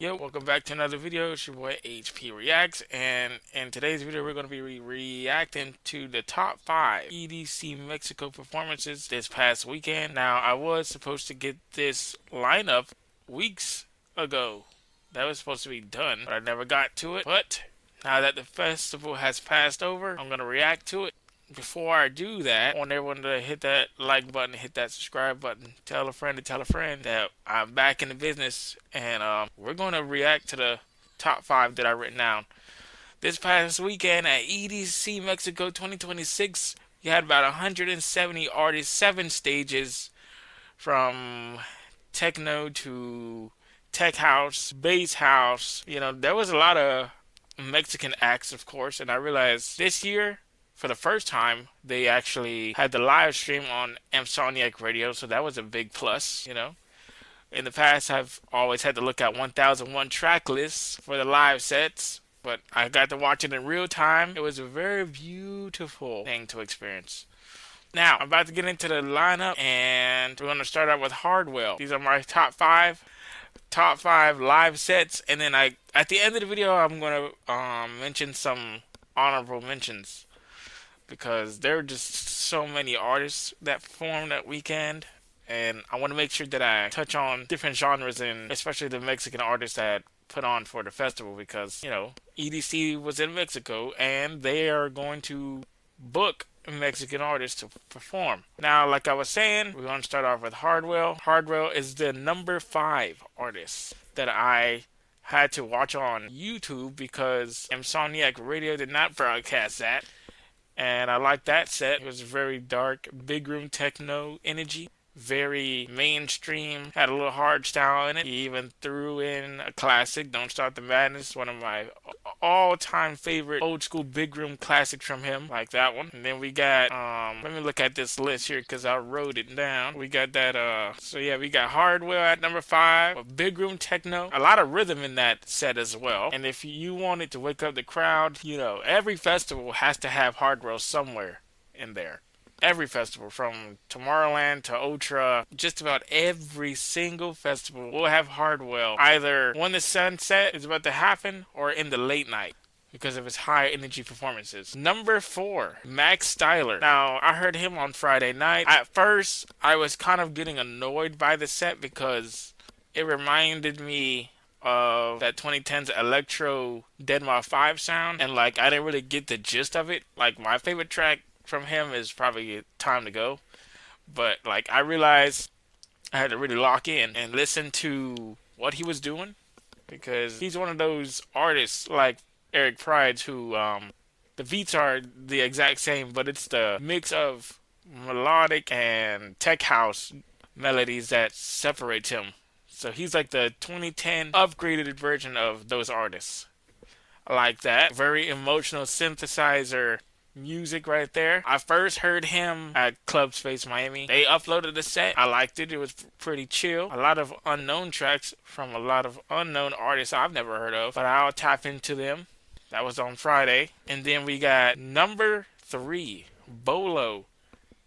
Yo, welcome back to another video. It's your boy HP Reacts, and in today's video, we're going to be reacting to the top 5 EDC Mexico performances this past weekend. Now, I was supposed to get this lineup weeks ago. That was supposed to be done, but I never got to it. But now that the festival has passed over, I'm going to react to it. Before I do that, I want everyone to hit that like button, hit that subscribe button, tell a friend to tell a friend that I'm back in the business, and we're going to react to the top 5 that I've written down. This past weekend at EDC Mexico 2026, you had about 170 artists, 7 stages, from techno to tech house, bass house. There was a lot of Mexican acts, of course, and I realized this year, for the first time, they actually had the live stream on Insomniac Radio, so that was a big plus. In the past, I've always had to look at 1001 track lists for the live sets, but I got to watch it in real time. It was a very beautiful thing to experience. Now, I'm about to get into the lineup, and we're going to start out with Hardwell. These are my top five live sets, and then at the end of the video, I'm going to mention some honorable mentions, because there are just so many artists that performed that weekend, and I want to make sure that I touch on different genres, and especially the Mexican artists that put on for the festival, because EDC was in Mexico and they are going to book Mexican artists to perform. Now, like I was saying, we're going to start off with Hardwell. Hardwell is the number 5 artist that I had to watch on YouTube because Insomniac Radio did not broadcast that. And I liked that set. It was very dark, big room techno energy, very mainstream, had a little hard style in it. He even threw in a classic, Don't Start the Madness, one of my all-time favorite old school big room classics from him, like that one. And then we got, let me look at this list here because I wrote it down. We got that, we got Hardwell at number 5, big room techno, a lot of rhythm in that set as well. And if you wanted to wake up the crowd, every festival has to have Hardwell somewhere in there. Every festival, from Tomorrowland to Ultra, just about every single festival will have Hardwell either when the sunset is about to happen or in the late night because of his high energy performances. Number 4, Max Styler. Now, I heard him on Friday night. At first, I was kind of getting annoyed by the set because it reminded me of that 2010s electro Deadmau 5 sound, and I didn't really get the gist of it. My favorite track from him is probably Time to Go, but I realized I had to really lock in and listen to what he was doing, because he's one of those artists like Eric Prydz who the beats are the exact same, but it's the mix of melodic and tech house melodies that separates him. So he's like the 2010 upgraded version of those artists. I like that. Very emotional synthesizer music right there. I first heard him at Club Space Miami. They uploaded the set. I liked it. It was pretty chill. A lot of unknown tracks from a lot of unknown artists I've never heard of, but I'll tap into them. That was on Friday. And then we got number 3, Bolo.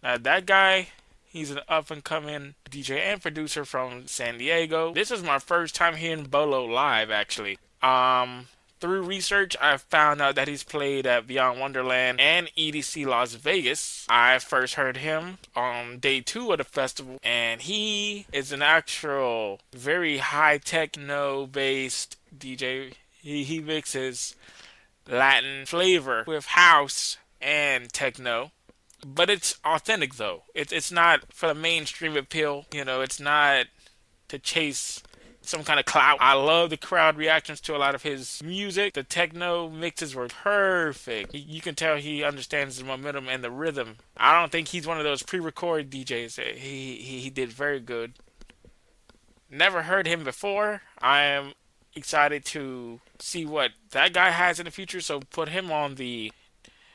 Now that guy, he's an up-and-coming DJ and producer from San Diego. This is my first time hearing Bolo live, actually. Through research, I found out that he's played at Beyond Wonderland and EDC Las Vegas. I first heard him on day 2 of the festival, and he is an actual very high techno-based DJ. He mixes Latin flavor with house and techno. But it's authentic, though. It's not for the mainstream appeal. It's not to chase some kind of clout. I love the crowd reactions to a lot of his music. The techno mixes were perfect. You can tell he understands the momentum and the rhythm. I don't think he's one of those pre-recorded DJs. He did very good. Never heard him before. I am excited to see what that guy has in the future, so put him on the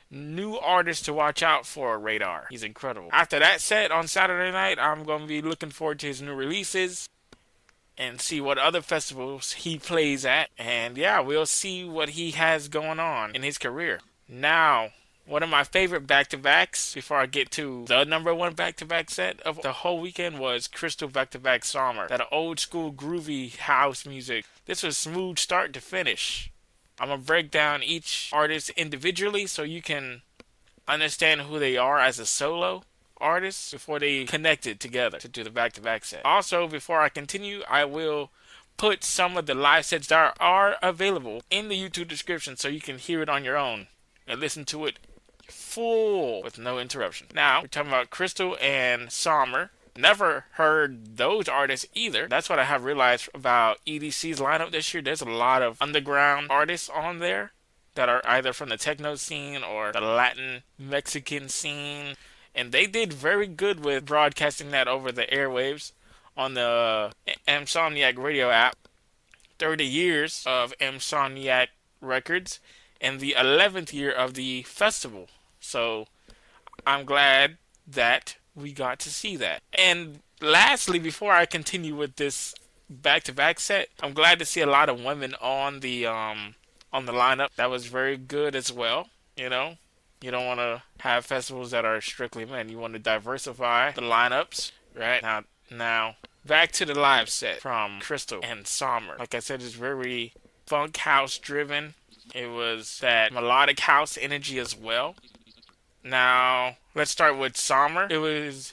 new artist to watch out for radar. He's incredible. After that set on Saturday night, I'm going to be looking forward to his new releases and see what other festivals he plays at. And yeah, we'll see what he has going on in his career. Now, One of my favorite back-to-backs, before I get to the number one back-to-back set of the whole weekend, was Crystal back-to-back Summer. That old school groovy house music. This was smooth start to finish. I'm going to break down each artist individually so you can understand who they are as a solo artist before they connected together to do the back-to-back set. Also, before I continue, I will put some of the live sets that are available in the YouTube description so you can hear it on your own and listen to it full with no interruption. Now, we're talking about Crystal and Sommer. Never heard those artists either. That's what I have realized about EDC's lineup this year. There's a lot of underground artists on there that are either from the techno scene or the Latin Mexican scene. And they did very good with broadcasting that over the airwaves on the Insomniac radio app. 30 years of Insomniac Records and the 11th year of the festival. So I'm glad that we got to see that. And lastly, before I continue with this back-to-back set, I'm glad to see a lot of women on the lineup. That was very good as well. You know, you don't want to have festivals that are strictly men. You want to diversify the lineups, right? Now back to the live set from Crystal and Sommer. Like I said, it's very funk house driven. It was that melodic house energy as well. Now, let's start with Sommer.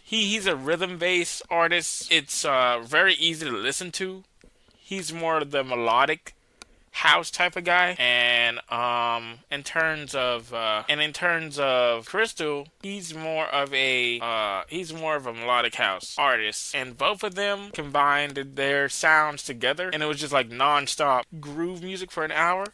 He's a rhythm based artist. It's very easy to listen to. He's more of the melodic house type of guy, and in terms of Crystal, he's more of a melodic house artist, and both of them combined their sounds together, and it was just like non-stop groove music for an hour.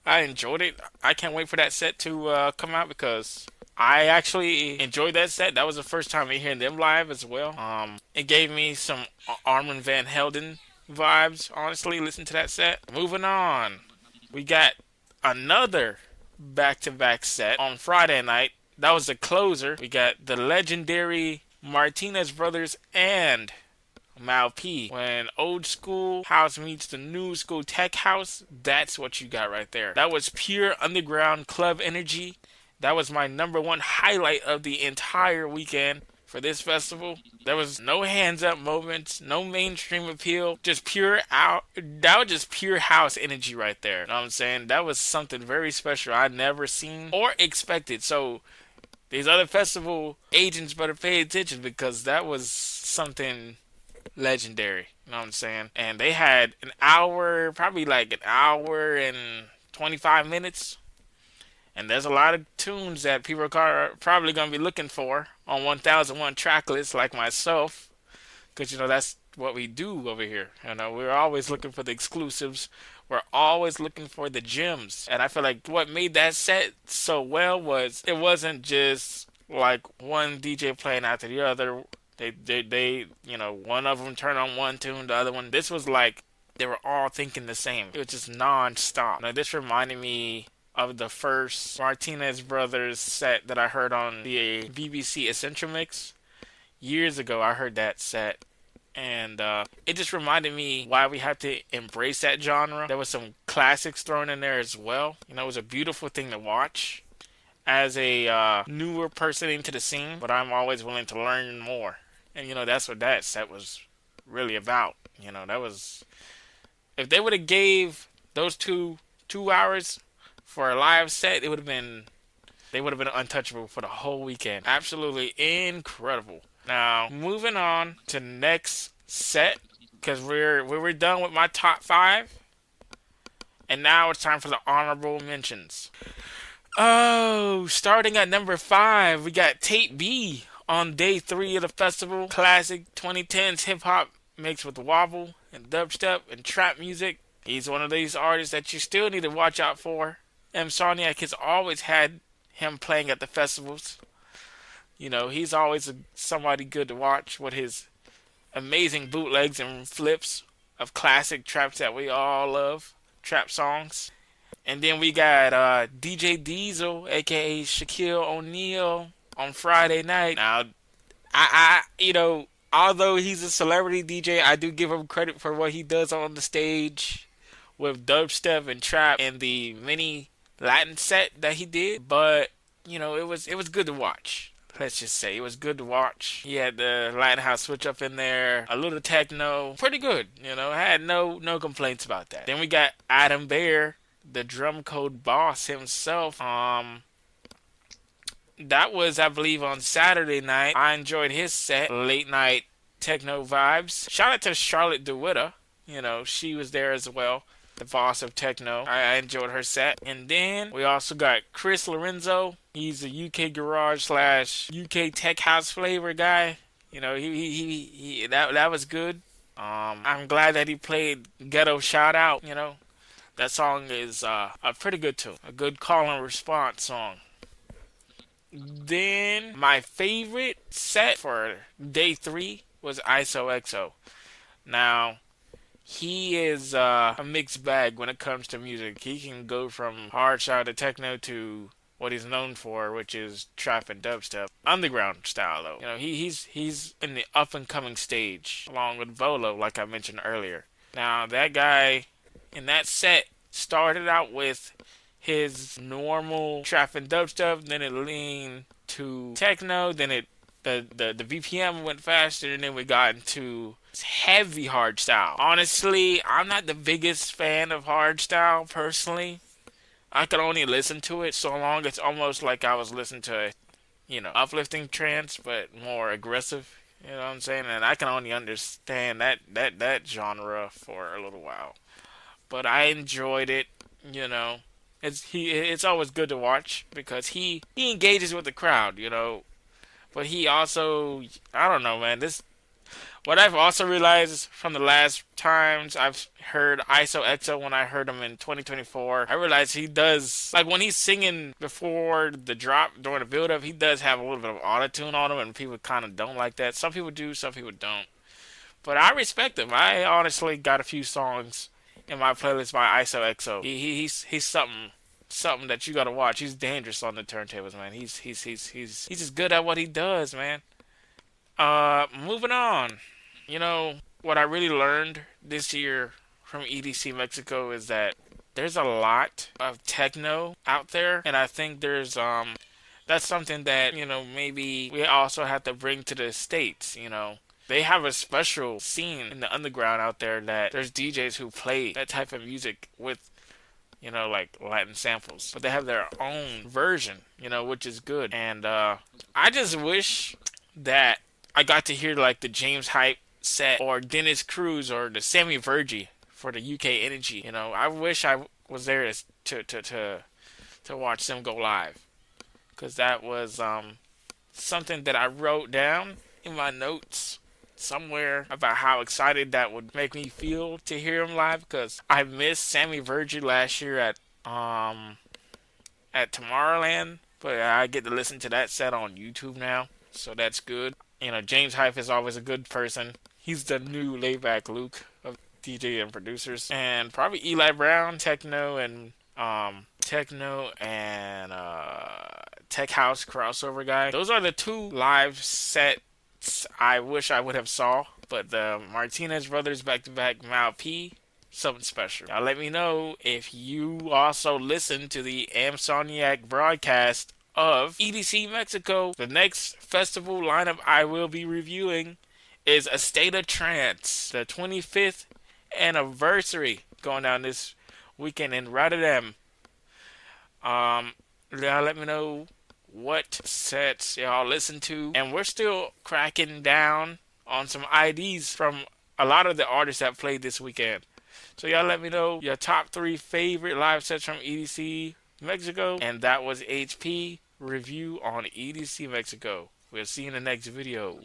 I enjoyed it. I can't wait for that set to come out because I actually enjoyed that set. That was the first time I hearing them live as well. It gave me some Armin van Helden vibes, honestly. Listen to that set. Moving on, we got another back-to-back set on Friday night. That was the closer. We got the legendary Martinez Brothers and Mal P. When old school house meets the new school tech house, that's what you got right there. That was pure underground club energy. That was my number one highlight of the entire weekend for this festival. There was no hands up moments, no mainstream appeal, just that was just pure house energy right there. You know what I'm saying? That was something very special I'd never seen or expected. So these other festival agents better pay attention because that was something legendary. You know what I'm saying? And they had probably like an hour and 25 minutes. And there's a lot of tunes that people are probably going to be looking for on 1001 track lists like myself. Because, that's what we do over here. We're always looking for the exclusives. We're always looking for the gems. And I feel like what made that set so well was it wasn't just like one DJ playing after the other. They one of them turned on one tune, the other one. This was like they were all thinking the same. It was just non-stop. Now, this reminded me of the first Martinez Brothers set that I heard on the BBC Essential Mix. Years ago, I heard that set. And it just reminded me why we have to embrace that genre. There was some classics thrown in there as well. It was a beautiful thing to watch as a newer person into the scene. But I'm always willing to learn more. And, that's what that set was really about. That was... If they would have gave those two hours for a live set, they would have been untouchable for the whole weekend. Absolutely incredible. Now, moving on to next set, because we're done with my top 5, and now it's time for the honorable mentions. Oh, starting at number 5, we got Tate B on day 3 of the festival. Classic 2010s hip hop mixed with wobble and dubstep and trap music. He's one of these artists that you still need to watch out for. Insomniac has always had him playing at the festivals. He's always somebody good to watch with his amazing bootlegs and flips of classic traps that we all love, trap songs. And then we got DJ Diesel, aka Shaquille O'Neal, on Friday night. Now, although he's a celebrity DJ, I do give him credit for what he does on the stage with dubstep and trap and the mini Latin set that he did. But it was good to watch. Let's just say it was good to watch. He had the Lighthouse switch up in there, a little techno, pretty good. I had no complaints about that. Then we got Adam Bear, the drum code boss himself. That was, I believe, on Saturday night. I enjoyed his set, late night techno vibes. Shout out to Charlotte DeWitta. She was there as well, the boss of techno. I enjoyed her set. And then we also got Chris Lorenzo. He's a UK garage slash UK tech house flavor guy. That was good. I'm glad that he played Ghetto Shout Out. That song is a pretty good tune, a good call and response song. Then my favorite set for day 3 was ISO. Now, he is a mixed bag when it comes to music. He can go from hard style to techno to what he's known for, which is trap and dubstep, underground style though. He's in the up and coming stage, along with Volo, like I mentioned earlier. Now that guy in that set started out with his normal trap and dubstep, then it leaned to techno, then the BPM went faster, and then we got into heavy hardstyle. Honestly, I'm not the biggest fan of hardstyle personally. I could only listen to it so long. It's almost like I was listening to, uplifting trance, but more aggressive. You know what I'm saying? And I can only understand that genre for a little while. But I enjoyed it. It's always good to watch because he engages with the crowd. But he also, I don't know, man. What I've also realized from the last times I've heard ISO when I heard him in 2024, I realized he does, like when he's singing before the drop, during the build up, he does have a little bit of autotune on him, and people kind of don't like that. Some people do, some people don't. But I respect him. I honestly got a few songs in my playlist by ISO. He's something that you gotta watch. He's dangerous on the turntables, man. He's just good at what he does, man. Moving on. What I really learned this year from EDC Mexico is that there's a lot of techno out there, and I think that's something that, maybe we also have to bring to the States. They have a special scene in the underground out there that there's DJs who play that type of music with, like Latin samples. But they have their own version, which is good. And I just wish that I got to hear like the James Hype set or Dennis Cruz or the Sammy Vergi for the UK Energy. I wish I was there to watch them go live, because that was something that I wrote down in my notes somewhere about how excited that would make me feel to hear him live, because I missed Sammy Vergi last year at Tomorrowland, but I get to listen to that set on YouTube now, so that's good. James Hype is always a good person. He's the new Layback Luke of DJ and producers, and probably Eli Brown, techno and tech house crossover guy. Those are the 2 live sets I wish I would have saw. But the Martinez brothers back to back, Mal P, something special. Now let me know if you also listen to the Amsoniac broadcast of EDC Mexico. The next festival lineup I will be reviewing is A State of Trance, the 25th anniversary, going down this weekend in Rotterdam. Y'all let me know what sets y'all listen to, and we're still cracking down on some IDs from a lot of the artists that played this weekend. So y'all let me know your top 3 favorite live sets from EDC Mexico. And that was HP review on EDC Mexico. We'll see you in the next video.